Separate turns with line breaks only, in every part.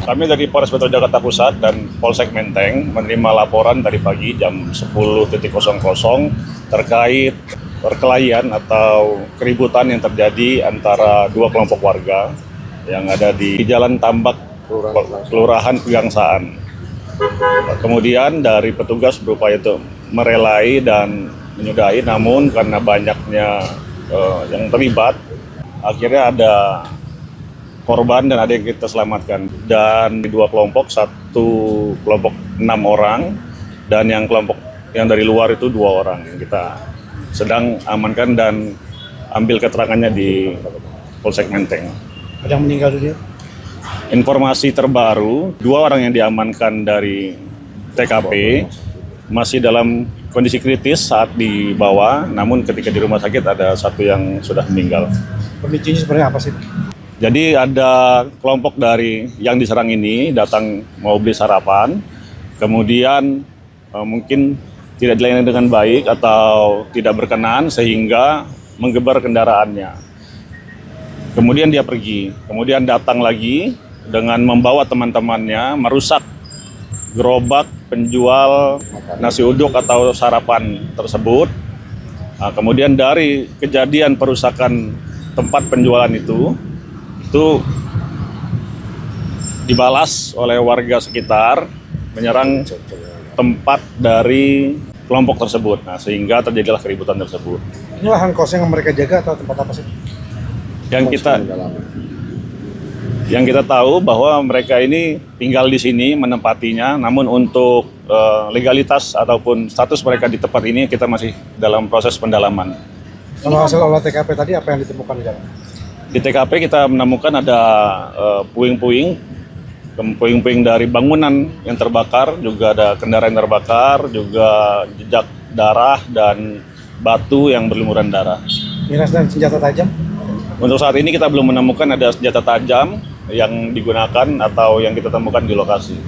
Kami dari Polres Metro Jakarta Pusat dan Polsek Menteng menerima laporan dari pagi jam 10.00 terkait perkelahian atau keributan yang terjadi antara dua kelompok warga yang ada di Jalan Tambak, Kelurahan Pegangsaan. Kemudian dari petugas berupaya itu merelai dan menyudahi, namun karena banyaknya yang terlibat, akhirnya ada korban dan ada yang kita selamatkan. Dan di dua kelompok, satu kelompok 6 orang dan yang kelompok yang dari luar itu 2 orang yang kita sedang amankan dan ambil keterangannya di Polsek Menteng.
Ada yang meninggal dunia?
Informasi terbaru, 2 orang yang diamankan dari TKP masih dalam kondisi kritis saat dibawa, namun ketika di rumah sakit ada 1 yang sudah meninggal.
Pemicunya sebenarnya apa sih?
Jadi ada kelompok dari yang diserang ini datang mau beli sarapan, kemudian mungkin tidak dilayani dengan baik atau tidak berkenan sehingga menggebar kendaraannya. Kemudian dia pergi, kemudian datang lagi dengan membawa teman-temannya merusak gerobak penjual nasi uduk atau sarapan tersebut. Nah, kemudian dari kejadian perusakan tempat penjualan itu dibalas oleh warga sekitar menyerang tempat dari kelompok tersebut. Nah, sehingga terjadilah keributan tersebut.
Ini lahan kosong yang mereka jaga atau tempat apa sih?
Yang kita tahu bahwa mereka ini tinggal di sini menempatinya, namun untuk legalitas ataupun status mereka di tempat ini kita masih dalam proses pendalaman.
Kalau hasil olah TKP tadi apa yang ditemukan di dalam?
Di TKP kita menemukan ada puing-puing dari bangunan yang terbakar, juga ada kendaraan yang terbakar, juga jejak darah dan batu yang berlumuran darah.
Miras dan senjata tajam?
Untuk saat ini kita belum menemukan ada senjata tajam yang digunakan atau yang kita temukan di lokasi.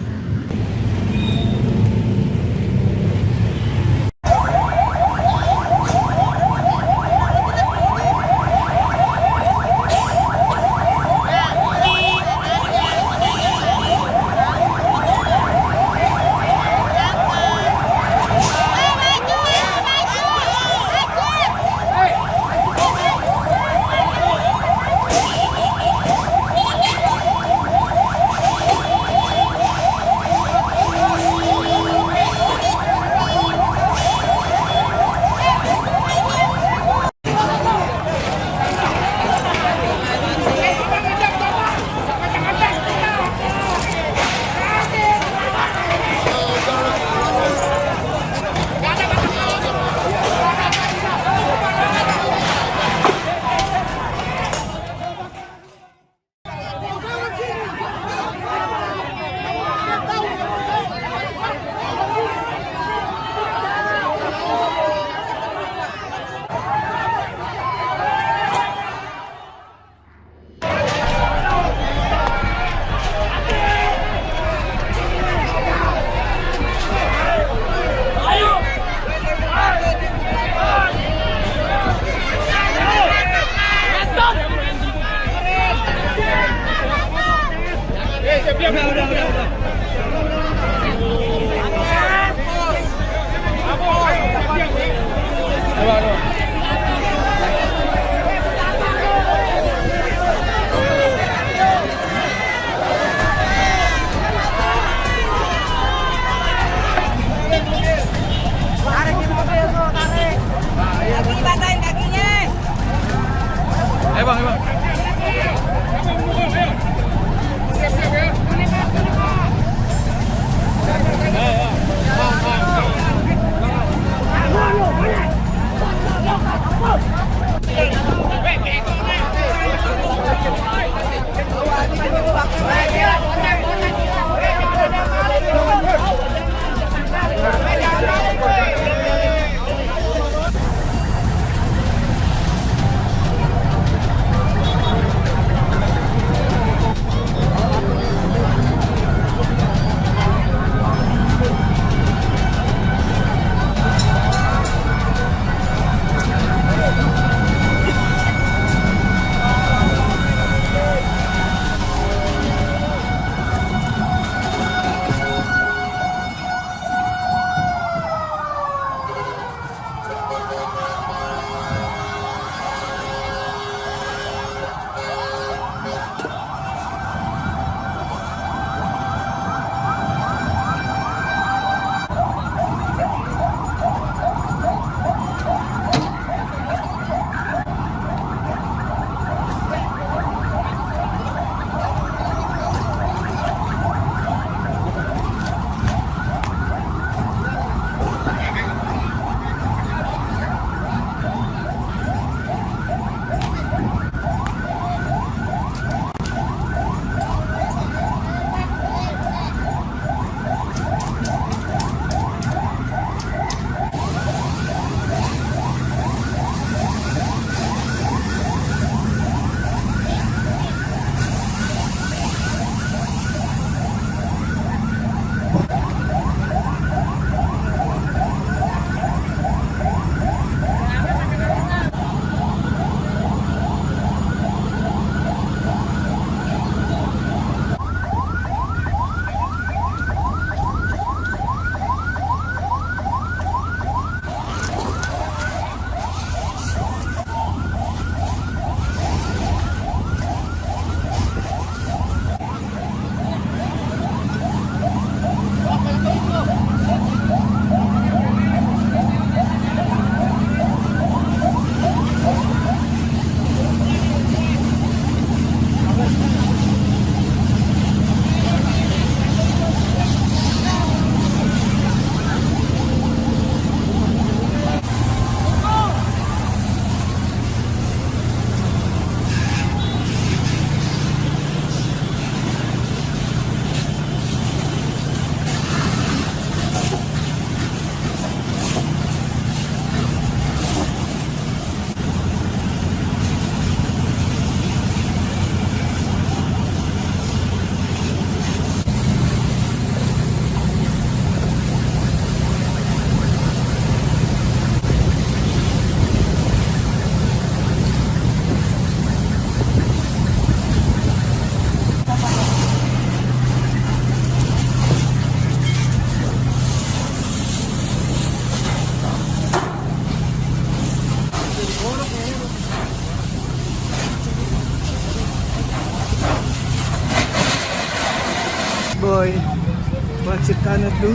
What's it gonna do?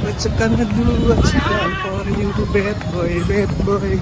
What's it gonna do? What's it done for you, bad boy, bad boy?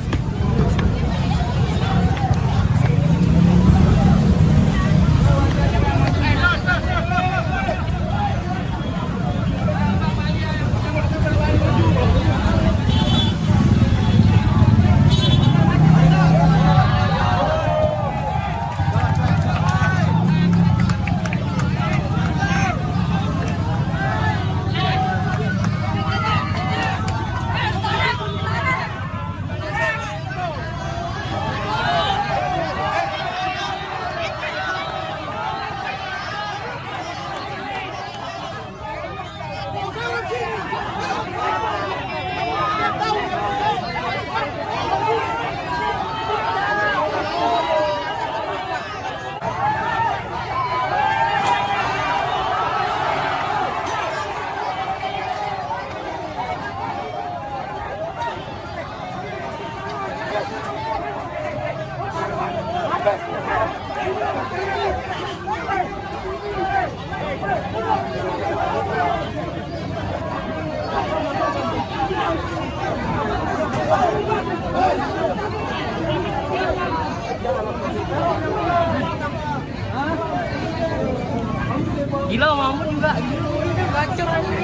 Gila mampu juga, gila gacor aja.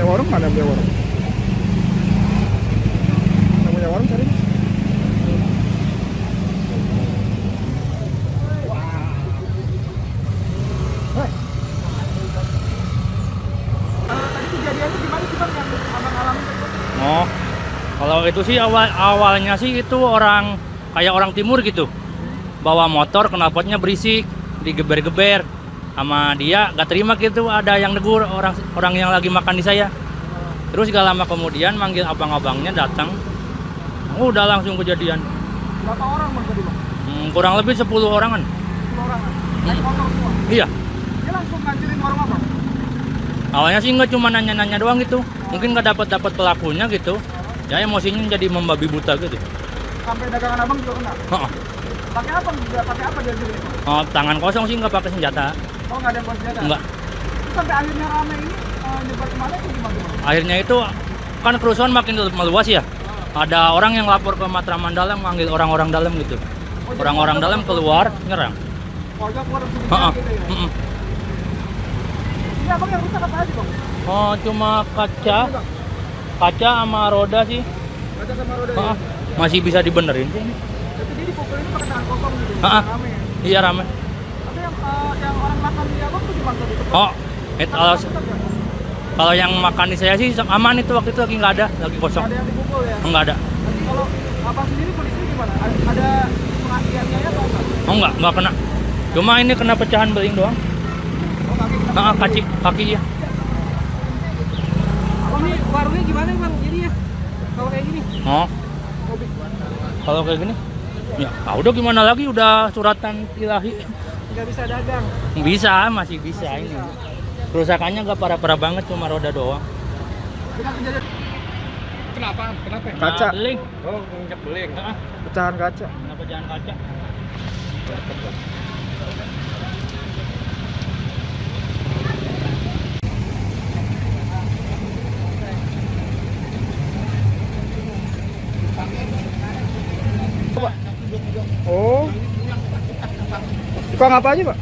Warung mana punya warung? Yang punya warung cari.
Oh, kalau itu sih awalnya sih itu orang kayak orang timur gitu, bawa motor knalpotnya berisik, digeber-geber sama dia, gak terima gitu, ada yang negur orang yang lagi makan di saya. Terus gak lama kemudian manggil abang-abangnya datang, udah langsung kejadian.
Berapa orang bang tadi bang?
Kurang lebih 10 orangan.
10 orang. Naik motor semua.
Iya.
Dia langsung ngancurin warung apa?
Awalnya sih nggak cuma nanya-nanya doang gitu, mungkin nggak dapat pelakunya gitu. Ya emosinya jadi membabi buta gitu.
sampai dagangan abang juga kena.
Heeh.
Pakai apa? Pakai apa dia juga?
Oh, tangan kosong sih nggak pakai senjata.
Oh nggak ada yang bawa senjata?
Enggak.
Terus sampai akhirnya rame ini nyebar kemana itu gimana?
Akhirnya itu kan kerusuhan makin meluas ya. Ada orang yang lapor ke Matraman Dalam, manggil orang-orang dalam gitu. Orang-orang dalam keluar nyerang.
Warga keluar dari
Heeh.
gitu ya?
Heeh.
Ini abang yang rusak apa aja bang?
Oh, cuma kaca sama roda sih.
Kaca sama roda
Heeh.
ya?
Masih bisa dibenerin sih.
Jadi dia dipukul ini pakai tangan kosong gitu?
Heeh.
Rame ya?
Iya rame.
Tapi yang orang makan di abang tuh gimana tadi?
Oh, kalau yang makan di saya sih aman itu waktu itu lagi nggak ada, lagi kosong.
Ada yang dipukul ya?
Nggak ada.
Nanti kalau abang sendiri kondisi gimana? Ada pengakiannya ya atau enggak?
Oh nggak kena. Cuma ini kena pecahan beling doang.
Oh kaki kena.
Kaki ya.
Abang ini warungnya gimana bang? Jadi ya kalau kayak gini?
Oh,
Kopi.
kalau kayak gini? Ya, udah gimana lagi? Udah suratan ilahi.
Nggak bisa dagang.
Masih bisa ini. Kerusakannya nggak parah-parah banget, cuma roda doang.
Dengan kejadian. Kenapa? Kenapa?
Kaca.
Beling.
Oh, nginjak beling.
Heeh.
Pecahan kaca.
Kena pecahan kaca.
Oh. Tukang apa aja, Pak?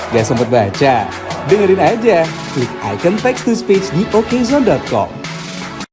Gak sempet baca? Dengerin aja, klik icon text to speech di okezone.com.